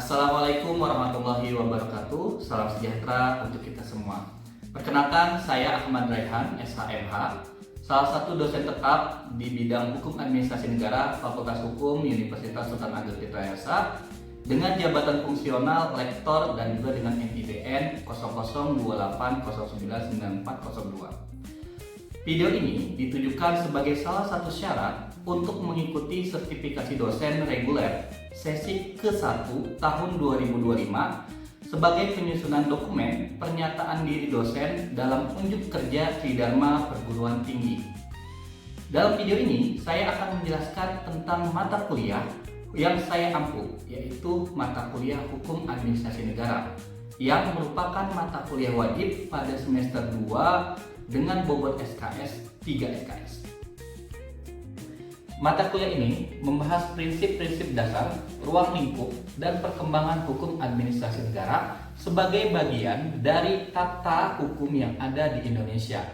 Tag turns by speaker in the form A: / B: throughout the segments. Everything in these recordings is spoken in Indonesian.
A: Assalamualaikum warahmatullahi wabarakatuh. Salam sejahtera untuk kita semua. Perkenalkan, saya Ahmad Raihan, SHMH, salah satu dosen tetap di bidang Hukum Administrasi Negara Fakultas Hukum Universitas Sultan Ageng Tirtayasa dengan jabatan fungsional Lektor dan juga dengan NIDN 0028099402. Video ini ditujukan sebagai salah satu syarat untuk mengikuti sertifikasi dosen reguler sesi ke-1 tahun 2025 sebagai penyusunan dokumen pernyataan diri dosen dalam unjuk kerja Tridharma Perguruan Tinggi. Dalam video ini, saya akan menjelaskan tentang mata kuliah yang saya ampu, yaitu mata kuliah Hukum Administrasi Negara, yang merupakan mata kuliah wajib pada semester 2 dengan bobot SKS 3 SKS. Mata kuliah ini membahas prinsip-prinsip dasar, ruang lingkup, dan perkembangan hukum administrasi negara sebagai bagian dari tata hukum yang ada di Indonesia,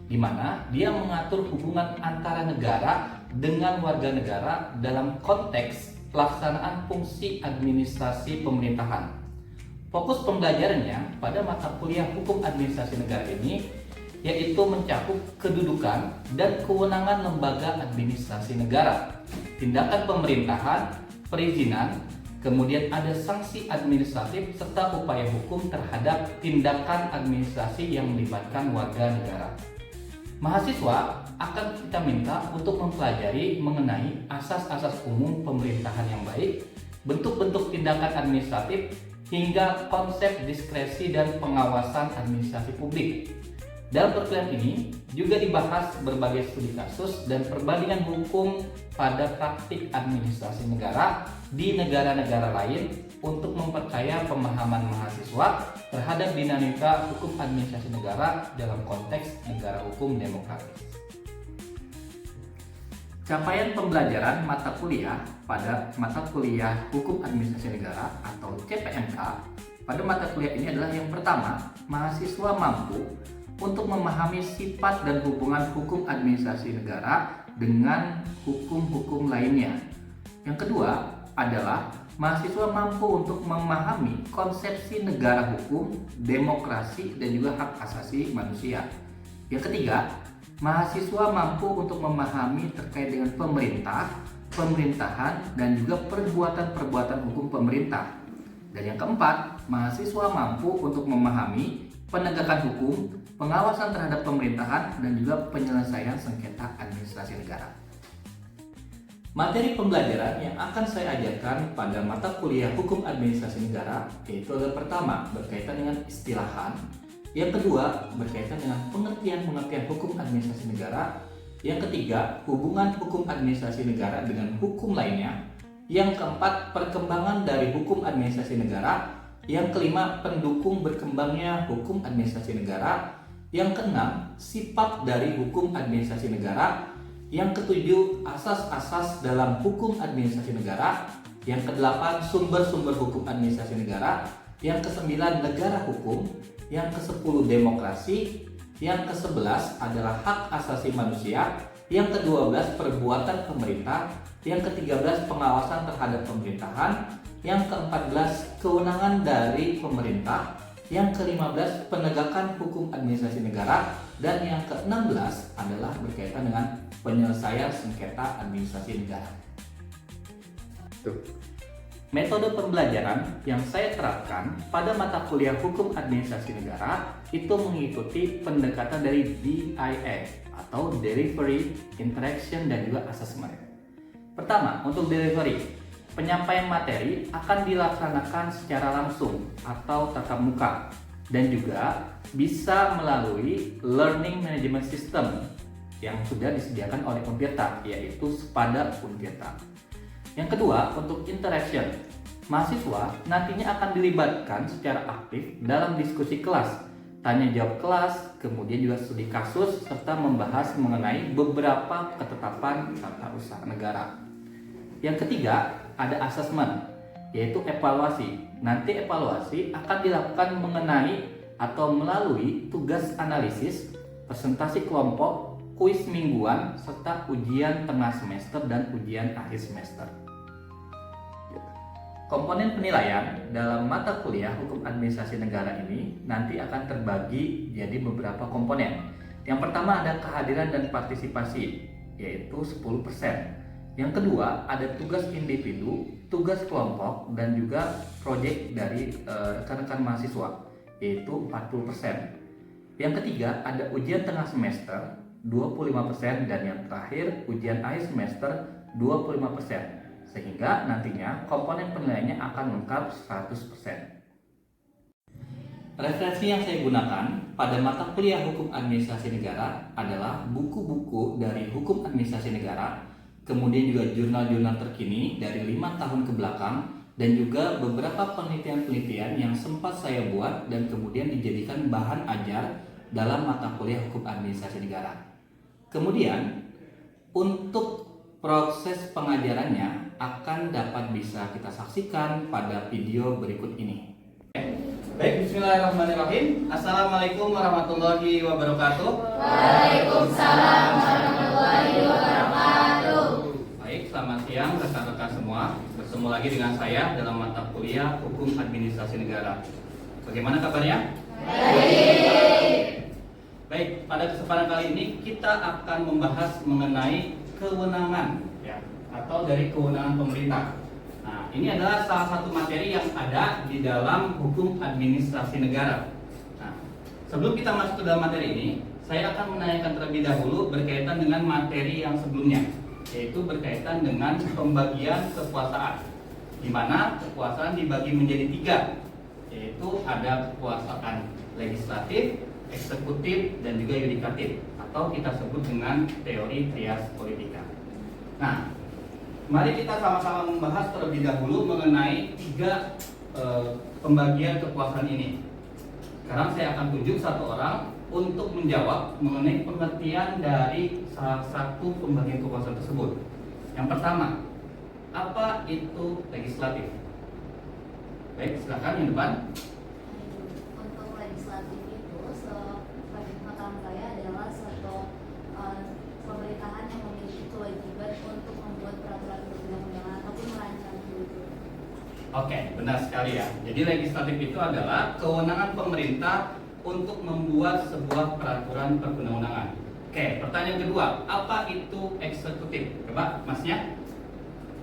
A: di mana dia mengatur hubungan antara negara dengan warga negara dalam konteks pelaksanaan fungsi administrasi pemerintahan. Fokus pembelajarannya pada mata kuliah Hukum Administrasi Negara ini yaitu mencakup kedudukan dan kewenangan lembaga administrasi negara, tindakan pemerintahan, perizinan, kemudian ada sanksi administratif serta upaya hukum terhadap tindakan administrasi yang melibatkan warga negara. Mahasiswa akan kita minta untuk mempelajari mengenai asas-asas umum pemerintahan yang baik, bentuk-bentuk tindakan administratif, hingga konsep diskresi dan pengawasan administrasi publik. Dalam perkuliahan ini juga dibahas berbagai studi kasus dan perbandingan hukum pada praktik administrasi negara di negara-negara lain untuk memperkaya pemahaman mahasiswa terhadap dinamika hukum administrasi negara dalam konteks negara hukum demokratis. Capaian pembelajaran mata kuliah pada mata kuliah Hukum Administrasi Negara atau CPNK pada mata kuliah ini adalah yang pertama, mahasiswa mampu untuk memahami sifat dan hubungan hukum administrasi negara dengan hukum-hukum lainnya. Yang kedua adalah mahasiswa mampu untuk memahami konsepsi negara hukum, demokrasi, dan juga hak asasi manusia. Yang ketiga, mahasiswa mampu untuk memahami terkait dengan pemerintah, pemerintahan, dan juga perbuatan-perbuatan hukum pemerintah. Dan yang keempat, mahasiswa mampu untuk memahami penegakan hukum, pengawasan terhadap pemerintahan, dan juga penyelesaian sengketa administrasi negara. Materi pembelajaran yang akan saya ajarkan pada mata kuliah Hukum Administrasi Negara yaitu adalah pertama, berkaitan dengan istilahan, yang kedua, berkaitan dengan pengertian-pengertian hukum administrasi negara, yang ketiga, hubungan hukum administrasi negara dengan hukum lainnya, yang keempat, perkembangan dari hukum administrasi negara, yang kelima, pendukung berkembangnya hukum administrasi negara. Yang keenam, sifat dari hukum administrasi negara. Yang ketujuh, asas-asas dalam hukum administrasi negara. Yang kedelapan, sumber-sumber hukum administrasi negara. Yang kesembilan, negara hukum. Yang kesepuluh, demokrasi. Yang kesebelas adalah hak asasi manusia. Yang kedua belas, perbuatan pemerintah. Yang ke-13, pengawasan terhadap pemerintahan. Yang ke-14, kewenangan dari pemerintah. Yang ke-15, penegakan hukum administrasi negara. Dan yang ke-16 adalah berkaitan dengan penyelesaian sengketa administrasi negara. Metode pembelajaran yang saya terapkan pada mata kuliah Hukum Administrasi Negara itu mengikuti pendekatan dari DIA atau Delivery, Interaction, dan juga Assessment. Pertama, untuk delivery, penyampaian materi akan dilaksanakan secara langsung atau tatap muka dan juga bisa melalui Learning Management System yang sudah disediakan oleh Untirta, yaitu Sepada Untirta. Yang kedua, untuk interaction, mahasiswa nantinya akan dilibatkan secara aktif dalam diskusi kelas, tanya jawab kelas, kemudian juga studi kasus, serta membahas mengenai beberapa ketetapan tata usaha negara. Yang ketiga, ada assessment, yaitu evaluasi. Nanti evaluasi akan dilakukan mengenai atau melalui tugas analisis, presentasi kelompok, kuis mingguan, serta ujian tengah semester dan ujian akhir semester. Komponen penilaian dalam mata kuliah Hukum Administrasi Negara ini nanti akan terbagi jadi beberapa komponen. Yang pertama ada kehadiran dan partisipasi, yaitu 10%. Yang kedua ada tugas individu, tugas kelompok, dan juga proyek dari rekan-rekan mahasiswa, yaitu 40%. Yang ketiga ada ujian tengah semester, 25%, dan yang terakhir ujian akhir semester, 25%. Sehingga nantinya komponen penilaiannya akan lengkap 100%. Referensi yang saya gunakan pada mata kuliah Hukum Administrasi Negara adalah buku-buku dari Hukum Administrasi Negara, kemudian juga jurnal-jurnal terkini dari 5 tahun ke belakang, dan juga beberapa penelitian-penelitian yang sempat saya buat dan kemudian dijadikan bahan ajar dalam mata kuliah Hukum Administrasi Negara. Kemudian untuk proses pengajarannya akan dapat bisa kita saksikan pada video berikut ini. Baik, bismillahirrahmanirrahim. Assalamualaikum warahmatullahi wabarakatuh.
B: Waalaikumsalam warahmatullahi wabarakatuh.
A: Baik, selamat siang rekan-rekan semua. Bertemu lagi dengan saya dalam mata kuliah Hukum Administrasi Negara. Bagaimana kabarnya? Baik, pada kesempatan kali ini kita akan membahas mengenai kewenangan, ya, atau dari kewenangan pemerintah. Nah, ini adalah salah satu materi yang ada di dalam Hukum Administrasi Negara. Nah, sebelum kita masuk ke dalam materi ini, saya akan menanyakan terlebih dahulu berkaitan dengan materi yang sebelumnya, yaitu berkaitan dengan pembagian kekuasaan, di mana kekuasaan dibagi menjadi 3, yaitu ada kekuasaan legislatif, eksekutif, dan juga yudikatif, atau kita sebut dengan teori trias politika. Nah, mari kita sama-sama membahas terlebih dahulu mengenai 3 pembagian kekuasaan ini. Sekarang saya akan tunjuk satu orang untuk menjawab mengenai pengertian dari salah satu pembagian kekuasaan tersebut. Yang pertama, apa itu legislatif? Baik, silakan yang depan.
B: Untuk legislatif itu, sebagai pengetahuan saya adalah suatu pemerintahan yang memiliki kewajiban untuk membuat peraturan perundang-undangan ataupun merancang itu.
A: Oke, benar sekali ya. Jadi legislatif itu adalah kewenangan pemerintah untuk membuat sebuah peraturan perundang-undangan. Oke, pertanyaan kedua, apa itu eksekutif? Coba, masnya?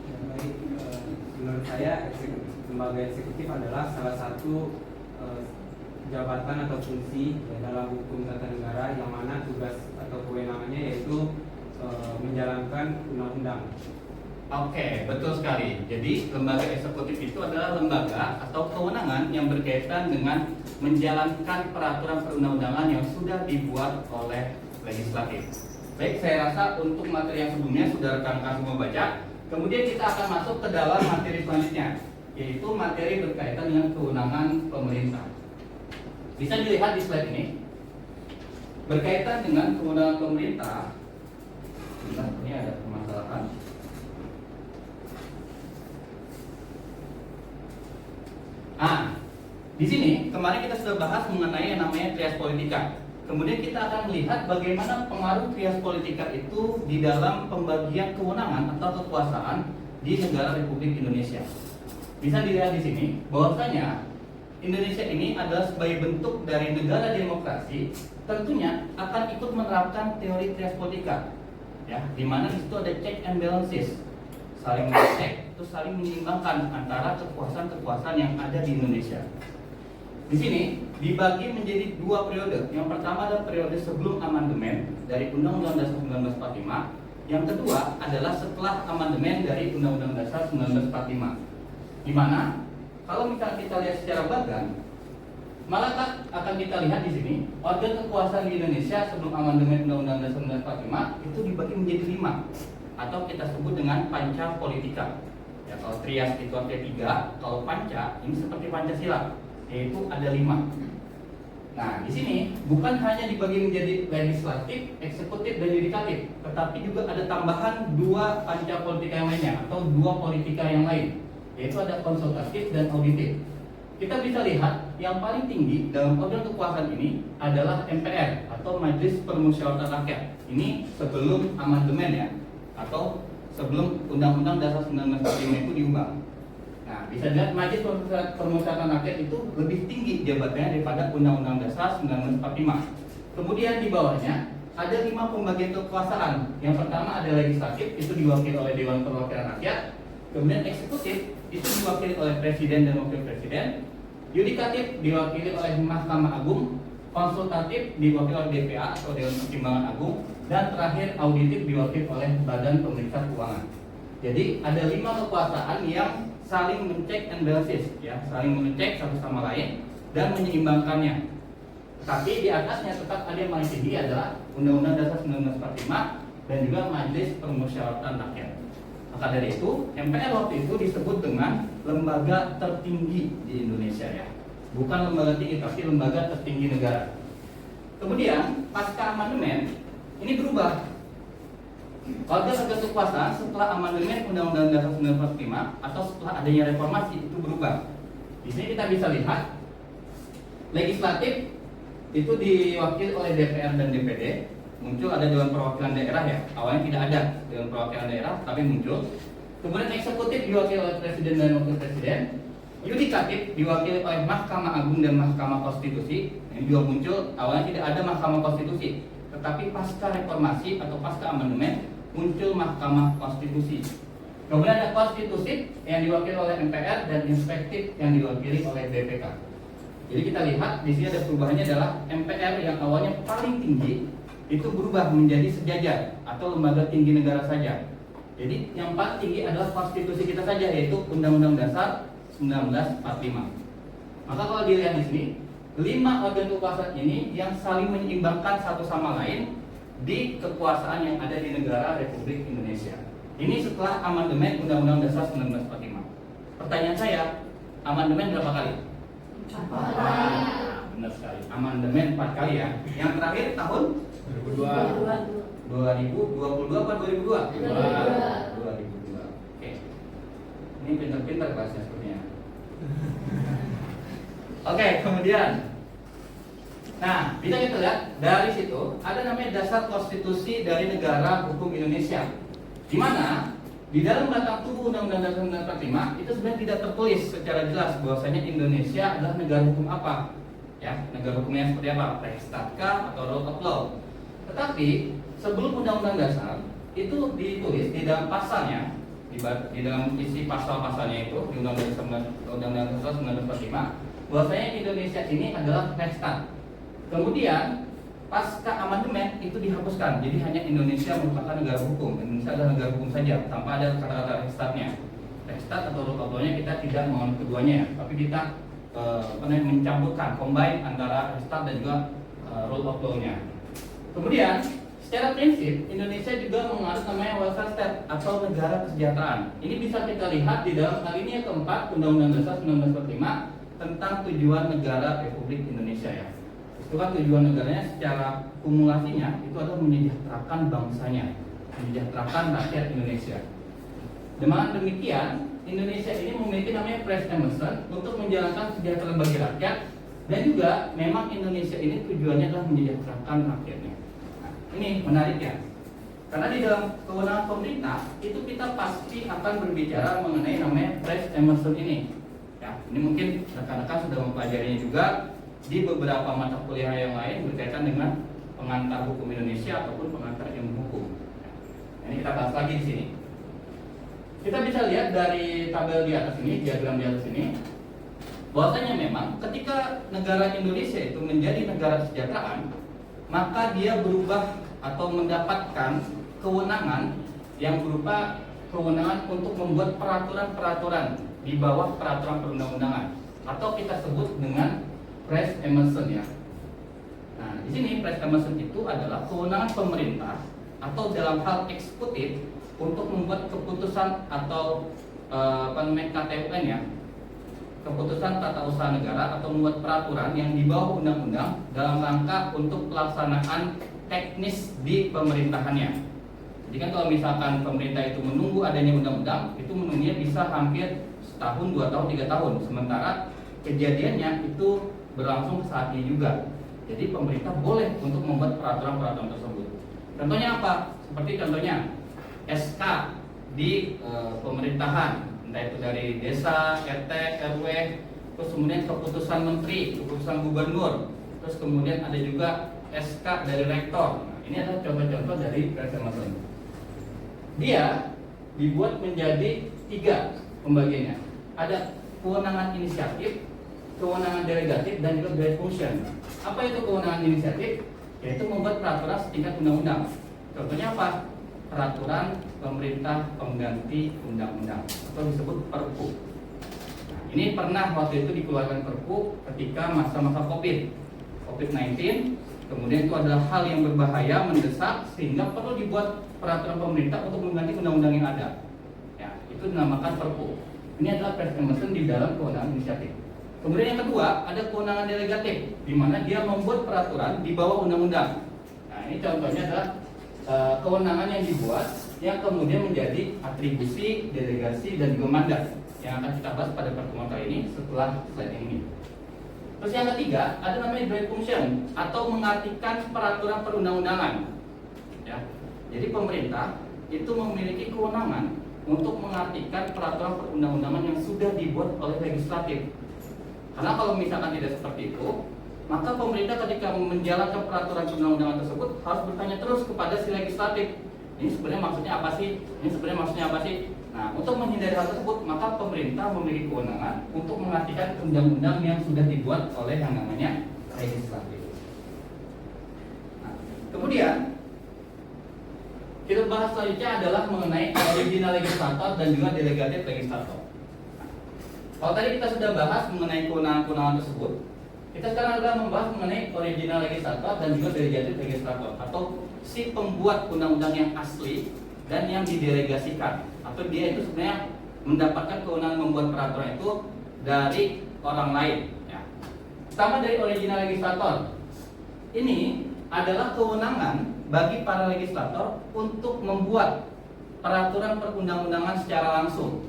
C: Ya, baik, menurut saya lembaga eksekutif adalah salah satu jabatan atau fungsi dalam hukum tata negara yang mana tugas atau kewenangannya yaitu menjalankan undang-undang.
A: Oke, betul sekali. Jadi lembaga eksekutif itu adalah lembaga atau kewenangan yang berkaitan dengan menjalankan peraturan perundang-undangan yang sudah dibuat oleh legislatif. Baik, saya rasa untuk materi yang sebelumnya sudah rekan-rekan semua baca. Kemudian kita akan masuk ke dalam materi selanjutnya, yaitu materi berkaitan dengan kewenangan pemerintah. Bisa dilihat di slide ini. Berkaitan dengan kewenangan pemerintah, ini ada permasalahan. Di sini kemarin kita sudah bahas mengenai yang namanya trias politika. Kemudian kita akan melihat bagaimana pengaruh trias politika itu di dalam pembagian kewenangan atau kekuasaan di negara Republik Indonesia. Bisa dilihat di sini bahwasanya Indonesia ini adalah sebagai bentuk dari negara demokrasi, tentunya akan ikut menerapkan teori trias politika, ya, di mana di situ ada check and balances, saling mengecek, terus saling menyeimbangkan antara kekuasaan-kekuasaan yang ada di Indonesia. Di sini dibagi menjadi 2 periode. Yang pertama adalah periode sebelum amandemen dari Undang-Undang Dasar 1945. Yang kedua adalah setelah amandemen dari Undang-Undang Dasar 1945. Di mana kalau misalnya kita lihat secara bagan, malah akan kita lihat di sini organ kekuasaan di Indonesia sebelum amandemen Undang-Undang Dasar 1945 itu dibagi menjadi 5, atau kita sebut dengan panca politika. Ya, kalau trias itu artinya 3, kalau panca ini seperti Pancasila, yaitu ada 5. Nah, di sini bukan hanya dibagi menjadi legislatif, eksekutif, dan yudikatif, tetapi juga ada tambahan 2 panca politika yang lainnya atau 2 politika yang lain, yaitu ada konsultatif dan auditif. Kita bisa lihat yang paling tinggi dalam organ kekuasaan ini adalah MPR atau Majelis Permusyawaratan Rakyat. Ini sebelum amandemen ya, atau sebelum Undang-Undang Dasar 1945 itu diubah. Nah, bisa dilihat Majelis Permusyawaratan Rakyat itu lebih tinggi jabatannya daripada Undang-Undang Dasar 1945. Kemudian di bawahnya ada 5 pembagian kekuasaan. Yang pertama ada legislatif, itu diwakili oleh Dewan Perwakilan Rakyat. Kemudian eksekutif, itu diwakili oleh Presiden dan Wakil Presiden. Yudikatif diwakili oleh Mahkamah Agung. Konsultatif diwakili oleh DPA atau Dewan Pertimbangan Agung. Dan terakhir auditif diwakili oleh Badan Pemeriksa Keuangan. Jadi ada 5 kekuasaan yang saling mencek and balances, ya, saling mengecek satu sama lain dan menyeimbangkannya. Tapi di atasnya tetap ada yang paling tinggi adalah Undang-Undang Dasar 1945 dan juga Majelis Permusyawaratan Rakyat. Maka dari itu MPR waktu itu disebut dengan lembaga tertinggi di Indonesia, ya, bukan lembaga tinggi tapi lembaga tertinggi negara. Kemudian pasca amandemen ini berubah. Organ kekuasaan setelah amandemen Undang-Undang Dasar 1945 atau setelah adanya reformasi itu berubah. Di sini kita bisa lihat legislatif itu diwakili oleh DPR dan DPD. Muncul ada Dewan Perwakilan Daerah, ya. Awalnya tidak ada Dewan Perwakilan Daerah, tapi muncul. Kemudian eksekutif diwakili oleh Presiden dan Wakil Presiden. Yudikatif diwakili oleh Mahkamah Agung dan Mahkamah Konstitusi. Ini juga muncul. Awalnya tidak ada Mahkamah Konstitusi, tetapi pasca reformasi atau pasca amandemen muncul Mahkamah Konstitusi. Kemudian ada konstitusi yang diwakili oleh MPR dan inspektif yang diwakili oleh BPK. Jadi kita lihat di sini ada perubahannya adalah MPR yang awalnya paling tinggi itu berubah menjadi sejajar atau lembaga tinggi negara saja. Jadi yang paling tinggi adalah konstitusi kita saja, yaitu Undang-Undang Dasar 1945. Maka kalau dilihat di sini 5 organ kekuasaan ini yang saling menyeimbangkan satu sama lain di kekuasaan yang ada di negara Republik Indonesia. Ini setelah amandemen Undang-Undang Dasar 1945. Pertanyaan saya, amandemen berapa kali?
B: 4 kali.
A: Benar sekali. Amandemen 4 kali, ya. Yang terakhir tahun 2022 apa 2002? 2002. Oke. Ini pintar-pintar kelasnya sepertinya. Oke, kemudian nah, bisa kita lihat dari situ ada namanya dasar konstitusi dari negara hukum Indonesia, di mana di dalam batang tubuh Undang-Undang Dasar 1945 itu sebenarnya tidak tertulis secara jelas bahwasanya Indonesia adalah negara hukum apa, ya, negara hukumnya seperti apa, Reichstag atau rule of law. Tetapi sebelum Undang-Undang Dasar itu ditulis di dalam pasalnya, di dalam isi pasal-pasalnya itu di Undang-Undang Dasar 1945 bahwasanya Indonesia ini adalah Reichstag. Kemudian pasca amandemen itu dihapuskan, jadi hanya Indonesia merupakan negara hukum. Indonesia adalah negara hukum saja tanpa ada kata-kata Reichstag-nya. Reichstag atau rule of law-nya kita tidak mengenal keduanya, tapi kita mencampurkan, combine antara Reichstag dan juga rule of law-nya. Kemudian secara prinsip Indonesia juga menganut namanya welfare state atau negara kesejahteraan. Ini bisa kita lihat di dalam alinea keempat Undang-Undang Dasar 1945 tentang tujuan negara Republik Indonesia, ya. Itu kan tujuan negaranya secara kumulasinya itu adalah menyejahterakan bangsanya, menyejahterakan rakyat Indonesia. Dengan demikian, Indonesia ini memiliki namanya Pres Emerson untuk menjalankan kesejahteraan bagi rakyat, dan juga memang Indonesia ini tujuannya adalah menyejahterakan rakyatnya. Nah, ini menarik, ya, karena di dalam kewenangan pemerintah itu kita pasti akan berbicara mengenai namanya Pres Emerson ini. Ya, ini mungkin rekan-rekan sudah mempelajarinya juga di beberapa mata kuliah yang lain berkaitan dengan pengantar hukum Indonesia ataupun pengantar ilmu hukum. Ini kita bahas lagi di sini. Kita bisa lihat dari tabel di atas ini, diagram di atas ini, bahwasanya memang ketika negara Indonesia itu menjadi negara kesejahteraan, maka dia berubah atau mendapatkan kewenangan yang berupa kewenangan untuk membuat peraturan-peraturan di bawah peraturan perundang-undangan, atau kita sebut dengan Pres Emerson, ya. Nah, di sini Pres Emerson itu adalah kewenangan pemerintah atau dalam hal eksekutif untuk membuat keputusan atau KTUN, ya, keputusan tata usaha negara, atau membuat peraturan yang di bawah undang-undang dalam rangka untuk pelaksanaan teknis di pemerintahannya. Jadi kan kalau misalkan pemerintah itu menunggu adanya undang-undang, itu menunggunya bisa hampir setahun, 2 tahun, 3 tahun. Sementara kejadiannya itu berlangsung saat ini juga. Jadi pemerintah boleh untuk membuat peraturan-peraturan tersebut. Contohnya apa? Seperti contohnya SK di pemerintahan entah itu dari desa, RT, RW, terus kemudian keputusan menteri, keputusan gubernur, terus kemudian ada juga SK dari rektor. Nah, ini adalah contoh-contoh dari Press Emerson. Dia dibuat menjadi 3 pembagiannya. Ada kewenangan inisiatif, kewenangan delegatif, dan juga direct function. Apa itu kewenangan inisiatif? Yaitu membuat peraturan setingkat undang-undang. Contohnya apa? Peraturan pemerintah pengganti undang-undang atau disebut Perpu. Nah, ini pernah waktu itu dikeluarkan Perpu ketika masa-masa COVID-19. Kemudian itu adalah hal yang berbahaya, mendesak, sehingga perlu dibuat peraturan pemerintah untuk mengganti undang-undang yang ada. Ya, itu dinamakan Perpu. Ini adalah Press Emerson di dalam kewenangan inisiatif. Kemudian yang kedua, ada kewenangan delegatif, di mana dia membuat peraturan di bawah undang-undang. Nah, ini contohnya adalah kewenangan yang dibuat yang kemudian menjadi atribusi, delegasi, dan juga mandat yang akan kita bahas pada pertemuan kali ini setelah slide ini. Terus yang ketiga, ada namanya direct function atau mengartikan peraturan perundang-undangan. Ya. Jadi pemerintah itu memiliki kewenangan untuk mengartikan peraturan perundang-undangan yang sudah dibuat oleh legislatif. Karena kalau misalkan tidak seperti itu, maka pemerintah ketika menjalankan peraturan perundang-undangan tersebut harus bertanya terus kepada si legislatif. Ini sebenarnya maksudnya apa sih? Ini sebenarnya maksudnya apa sih? Nah, untuk menghindari hal tersebut, maka pemerintah memiliki kewenangan untuk mengartikan undang-undang yang sudah dibuat oleh yang namanya legislatif. Nah, kemudian kita bahas selanjutnya adalah mengenai original legislator dan juga delegated legislator. Nah, kalau tadi kita sudah bahas mengenai kewenangan-kewenangan tersebut, kita sekarang adalah membahas mengenai original legislator dan juga delegated legislator atau si pembuat undang-undang yang asli dan yang didelegasikan, atau dia itu sebenarnya mendapatkan kewenangan membuat peraturan itu dari orang lain. Ya. Pertama dari original legislator, ini adalah kewenangan bagi para legislator untuk membuat peraturan perundang-undangan secara langsung.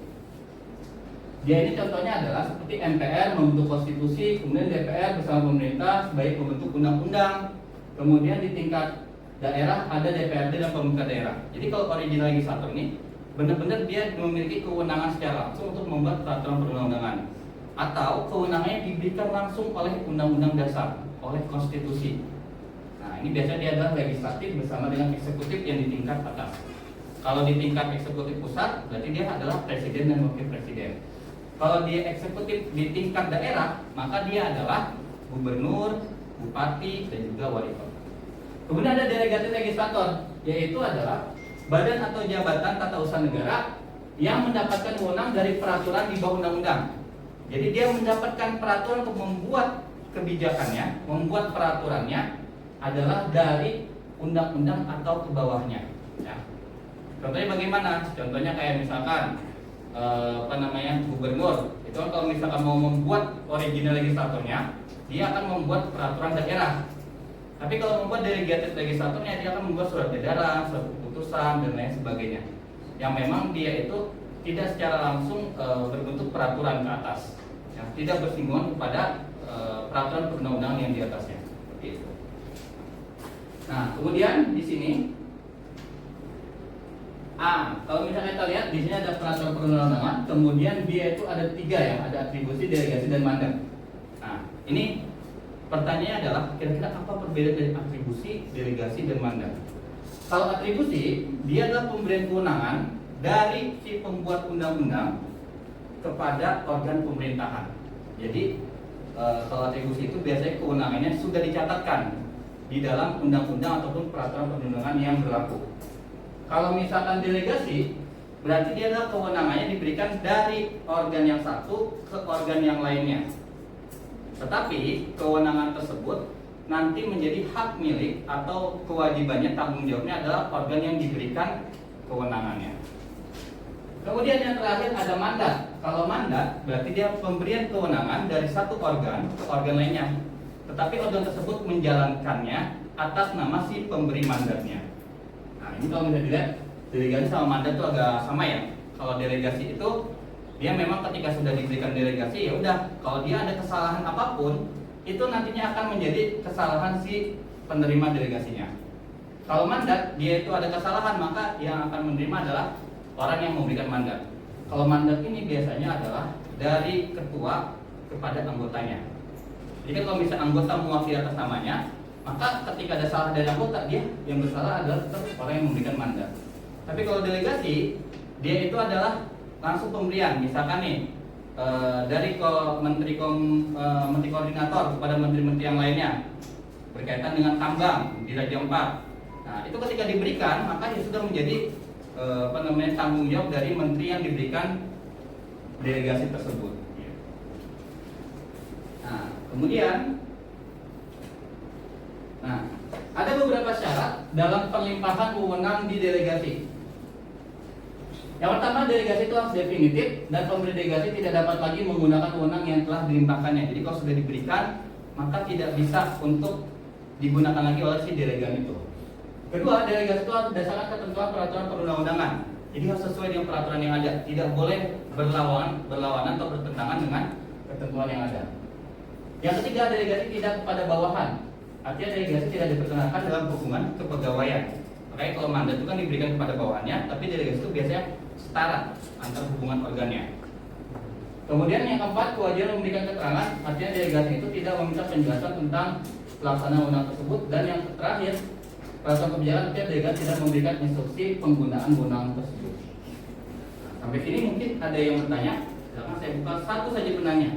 A: Dia ini contohnya adalah seperti MPR membentuk konstitusi, kemudian DPR bersama pemerintah sebagai pembentuk undang-undang, kemudian di tingkat daerah ada DPRD dan pemerintah daerah. Jadi kalau original legislator ini benar-benar dia memiliki kewenangan secara langsung untuk membuat peraturan perundang-undangan, atau kewenangannya diberikan langsung oleh undang-undang dasar, oleh konstitusi. Nah, ini biasanya dia adalah legislatif bersama dengan eksekutif yang di tingkat atas. Kalau di tingkat eksekutif pusat, berarti dia adalah presiden dan wakil presiden. Kalau dia eksekutif di tingkat daerah, maka dia adalah gubernur, bupati, dan juga wali kota. Kemudian ada delegated legislator, yaitu adalah badan atau jabatan tata usaha negara yang mendapatkan wewenang dari peraturan di bawah undang-undang. Jadi dia mendapatkan peraturan untuk membuat kebijakannya, membuat peraturannya adalah dari undang-undang atau ke bawahnya. Ya. Contohnya bagaimana? Contohnya kayak misalkan gubernur. Itu kalau misalkan mau membuat original legislatornya, dia akan membuat peraturan daerah. Tapi kalau membuat delegated legislatornya, dia akan membuat surat edaran, surat keputusan, dan lain sebagainya. Yang memang dia itu tidak secara langsung berbentuk peraturan ke atas, ya, tidak bersinggungan kepada peraturan perundang-undangan yang di atasnya. Seperti itu. Nah, kemudian di sini, kalau misalnya kita lihat di sini ada peraturan perundang-undangan, kemudian dia itu ada 3 ya, ada atribusi, delegasi, dan mandat. Nah, ini pertanyaannya adalah kira-kira apa perbedaan dari atribusi, delegasi, dan mandat? Kalau atribusi, dia adalah pemberian kewenangan dari si pembuat undang-undang kepada organ pemerintahan. Jadi kalau atribusi itu biasanya kewenangannya sudah dicatatkan di dalam undang-undang ataupun peraturan perundang-undangan yang berlaku. Kalau misalkan delegasi, berarti dia adalah kewenangannya diberikan dari organ yang satu ke organ yang lainnya. Tetapi kewenangan tersebut nanti menjadi hak milik atau kewajibannya, tanggung jawabnya adalah organ yang diberikan kewenangannya. Kemudian yang terakhir ada mandat. Kalau mandat berarti dia pemberian kewenangan dari satu organ ke organ lainnya. Tetapi organ tersebut menjalankannya atas nama si pemberi mandatnya. Nah, ini kalau bisa dilihat delegasi sama mandat itu agak sama ya. Kalau delegasi itu dia memang ketika sudah diberikan delegasi, ya udah, kalau dia ada kesalahan apapun, itu nantinya akan menjadi kesalahan si penerima delegasinya. Kalau mandat, dia itu ada kesalahan, maka yang akan menerima adalah orang yang memberikan mandat. Kalau mandat ini biasanya adalah dari ketua kepada anggotanya. Jadi kan kalau misalnya anggota mewakili atas namanya, maka ketika ada salah dari anggota, dia yang bersalah adalah tetap orang yang memberikan mandat. Tapi kalau delegasi, dia itu adalah langsung pemberian. Misalkan nih dari menteri koordinator kepada menteri-menteri yang lainnya berkaitan dengan tambang di Raja 4. Nah, itu ketika diberikan, maka dia sudah menjadi tanggung jawab dari menteri yang diberikan delegasi tersebut. Nah, kemudian ada beberapa syarat dalam pelimpahan wewenang di delegasi. Yang pertama, delegasi itu harus definitif dan pemberi delegasi tidak dapat lagi menggunakan wewenang yang telah dilimpahkannya. Jadi kalau sudah diberikan, maka tidak bisa untuk digunakan lagi oleh si delegan itu. Kedua, delegasi itu harus berdasarkan ketentuan peraturan perundang-undangan. Jadi harus sesuai dengan peraturan yang ada, tidak boleh berlawanan atau bertentangan dengan ketentuan yang ada. Yang ketiga, delegasi tidak kepada bawahan. Artinya delegasi tidak diperkenalkan dalam hubungan kepegawaian. Makanya kalau mandat itu kan diberikan kepada bawahannya, tapi delegasi itu biasanya setara antar hubungan organnya. Kemudian yang keempat, kewajiban memberikan keterangan. Artinya delegasi itu tidak meminta penjelasan tentang pelaksanaan wewenang tersebut. Dan yang terakhir, peraturan kebijakan, artinya delegasi tidak memberikan instruksi penggunaan wewenang tersebut. Sampai sini mungkin ada yang bertanya. Silakan, saya buka satu saja penanya.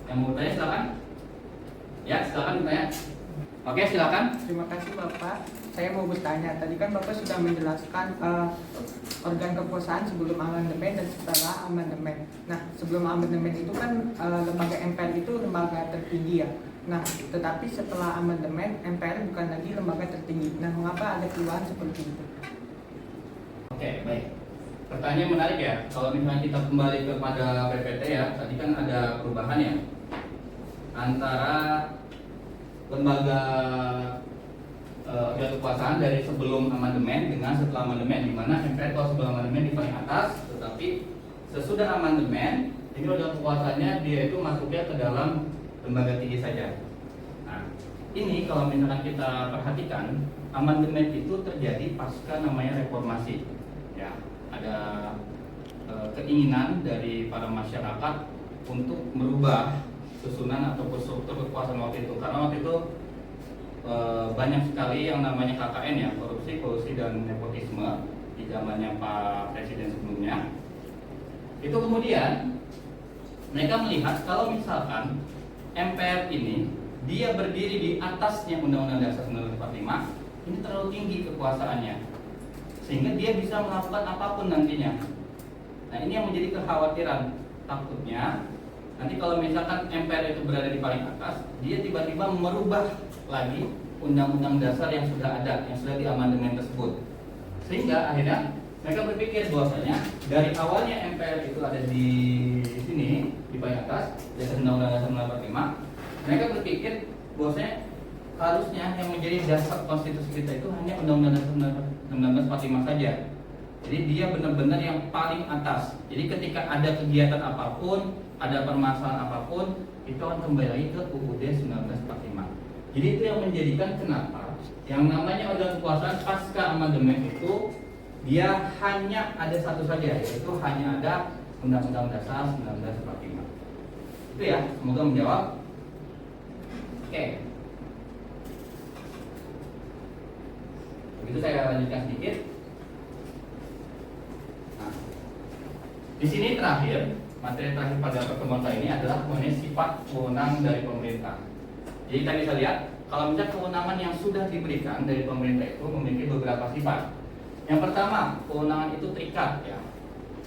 A: Yang mau bertanya silakan. Ya, silakan bertanya. Oke, silakan.
D: Terima kasih Bapak. Saya mau bertanya. Tadi kan Bapak sudah menjelaskan organ kekuasaan sebelum amandemen dan setelah amandemen. Nah, sebelum amandemen itu kan lembaga MPR itu lembaga tertinggi ya. Nah, tetapi setelah amandemen MPR bukan lagi lembaga tertinggi. Nah, mengapa ada keluhan seperti itu?
A: Oke, baik. Pertanyaan menarik ya. Kalau misalnya kita kembali kepada PPT ya, tadi kan ada perubahan ya antara lembaga kekuasaan dari sebelum amandemen dengan setelah amandemen, di mana MPR kalau sebelum amandemen di paling atas, tetapi sesudah amandemen ini roda kekuasaannya dia itu masuknya ke dalam lembaga tinggi saja. Nah, ini kalau misalkan kita perhatikan, amandemen itu terjadi pasca namanya reformasi. Ya, ada keinginan dari para masyarakat untuk merubah susunan ataupun struktur kekuasaan waktu itu, karena waktu itu banyak sekali yang namanya KKN ya, korupsi, kolusi dan nepotisme di zamannya Pak Presiden sebelumnya. Itu kemudian mereka melihat kalau misalkan MPR ini dia berdiri di atasnya Undang-Undang Dasar 1945, ini terlalu tinggi kekuasaannya sehingga dia bisa melakukan apapun nantinya. Nah, ini yang menjadi kekhawatiran, takutnya nanti kalau misalkan MPR itu berada di paling atas, dia tiba-tiba merubah lagi undang-undang dasar yang sudah ada, yang sudah diamandemen tersebut. Sehingga akhirnya mereka berpikir bahwasanya dari awalnya MPR itu ada di sini, di paling atas, dasar undang-undang dasar 1945, mereka berpikir bahwasanya harusnya yang menjadi dasar konstitusi kita itu hanya undang-undang dasar 1945 saja. Jadi dia benar-benar yang paling atas. Jadi ketika ada kegiatan apapun, ada permasalahan apapun, itu akan kembali lagi ke UUD 1945. Jadi itu yang menjadikan kenapa yang namanya organ kekuasaan pasca amandemen itu dia hanya ada satu saja, yaitu hanya ada Undang-Undang Dasar 1945. Itu ya, semoga menjawab. Oke. Begitu saya lanjutkan sedikit. Nah, di sini terakhir, materi terakhir pada pertemuan kali ini adalah mengenai sifat wewenang dari pemerintah. Jadi kita bisa lihat, kalau misalnya kewenangan yang sudah diberikan dari pemerintah itu memiliki beberapa sifat. Yang pertama, kewenangan itu terikat ya.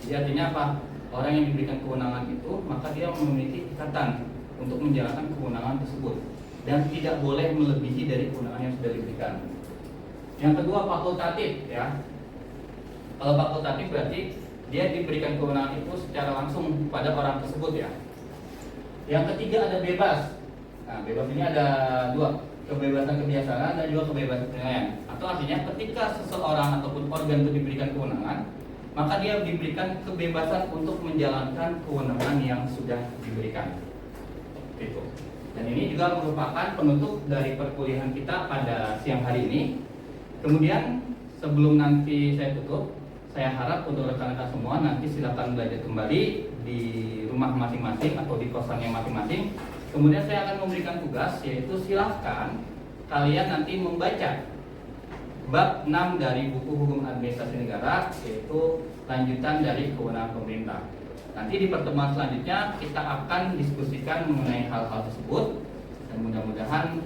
A: Jadi artinya apa? Orang yang diberikan kewenangan itu, maka dia memiliki ikatan untuk menjalankan kewenangan tersebut dan tidak boleh melebihi dari kewenangan yang sudah diberikan. Yang kedua, fakultatif ya. Kalau fakultatif berarti dia diberikan kewenangan itu secara langsung pada orang tersebut ya. Yang ketiga ada bebas. Nah, bebas ini ada dua, kebebasan kebiasaan dan juga kebebasan penilaian. Atau artinya ketika seseorang ataupun organ itu diberikan kewenangan, maka dia diberikan kebebasan untuk menjalankan kewenangan yang sudah diberikan. Gitu. Dan ini juga merupakan penutup dari perkuliahan kita pada siang hari ini. Kemudian sebelum nanti saya tutup, Saya harap untuk rekan-rekan semua nanti silakan belajar kembali di rumah masing-masing atau di kosannya masing-masing. Kemudian saya akan memberikan tugas, yaitu silahkan kalian nanti membaca bab 6 dari buku hukum administrasi negara, yaitu lanjutan dari kewenangan pemerintah. Nanti di pertemuan selanjutnya kita akan diskusikan mengenai hal-hal tersebut, dan mudah-mudahan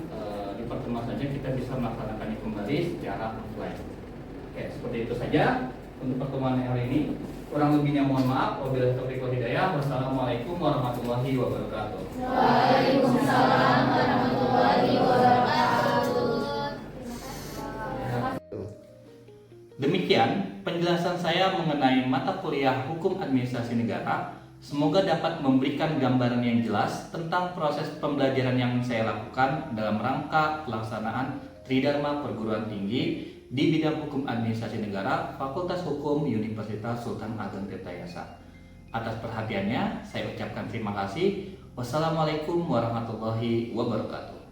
A: di pertemuan selanjutnya kita bisa melaksanakannya kembali secara offline. Oke, seperti itu saja untuk pertemuan hari ini. Kurang lebihnya mohon maaf. Wabillahi taufiq wal hidayah. Wassalamualaikum warahmatullahi wabarakatuh.
B: Waalaikumsalam warahmatullahi wabarakatuh.
A: Demikian penjelasan saya mengenai mata kuliah Hukum Administrasi Negara. Semoga dapat memberikan gambaran yang jelas tentang proses pembelajaran yang saya lakukan dalam rangka pelaksanaan Tridharma Perguruan Tinggi di bidang Hukum Administrasi Negara Fakultas Hukum Universitas Sultan Ageng Tirtayasa. Atas perhatiannya, saya ucapkan terima kasih. Wassalamualaikum warahmatullahi wabarakatuh.